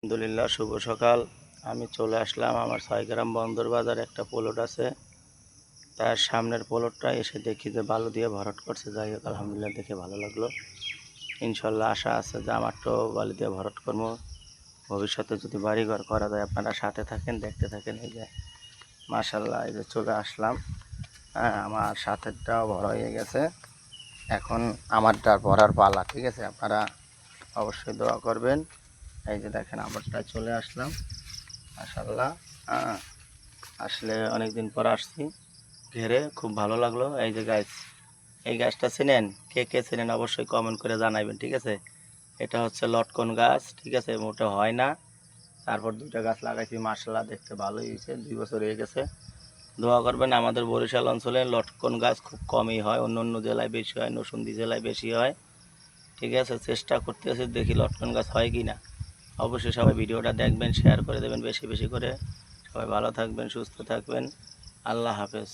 আলহামদুলিল্লাহ, শুভ সকাল। আমি চলে আসলাম আমার ৬ গ্রাম বন্দর বাজার একটা প্লট আছে, তার সামনের প্লটটা এসে দেখি যে বালু দিয়ে ভরাট করছে। যাই হোক, আলহামদুলিল্লাহ, দেখে ভালো লাগলো। ইনশাল্লাহ আশা আছে যে আমারটাও বালু দিয়ে ভরাট করবো ভবিষ্যতে, যদি বাড়িঘর করা যায়। আপনারা সাথে থাকেন, দেখতে থাকেন। এই যে মাশাল্লাহ, এই যে চলে আসলাম। হ্যাঁ, আমার সাথেরটাও ভরা হয়ে গেছে, এখন আমারটা ভরার পালা। ঠিক আছে, আপনারা অবশ্যই দোয়া করবেন। এই যে দেখেন, আমারটা চলে আসলাম মাশাআল্লাহ। হ্যাঁ, আসলে অনেক দিন পর আসছি, ঘেরে খুব ভালো লাগলো। এই যে গাছ, এই গাছটা চেনেন? কে কে চেনেন অবশ্যই কমেন্ট করে জানাবেন। ঠিক আছে, এটা হচ্ছে লটকন গাছ। ঠিক আছে, মোটে হয় না। তারপর দুইটা গাছ লাগাইছি, মাশাআল্লাহ, দেখতে ভালোই হয়েছে। 2 বছর হয়ে গেছে। দোয়া করবেন। আমাদের বরিশাল অঞ্চলে লটকন গাছ খুব কমই হয়, অন্য অন্য জেলায় বেশি হয়, নরসিংদী জেলায় বেশি হয়। ঠিক আছে, চেষ্টা করতেছি, দেখি লটকন গাছ হয় কি না। অবশ্যই সবাই ভিডিওটা দেখবেন, শেয়ার করে দেবেন বেশি বেশি করে। সবাই ভালো থাকবেন, সুস্থ থাকবেন। আল্লাহ হাফেজ।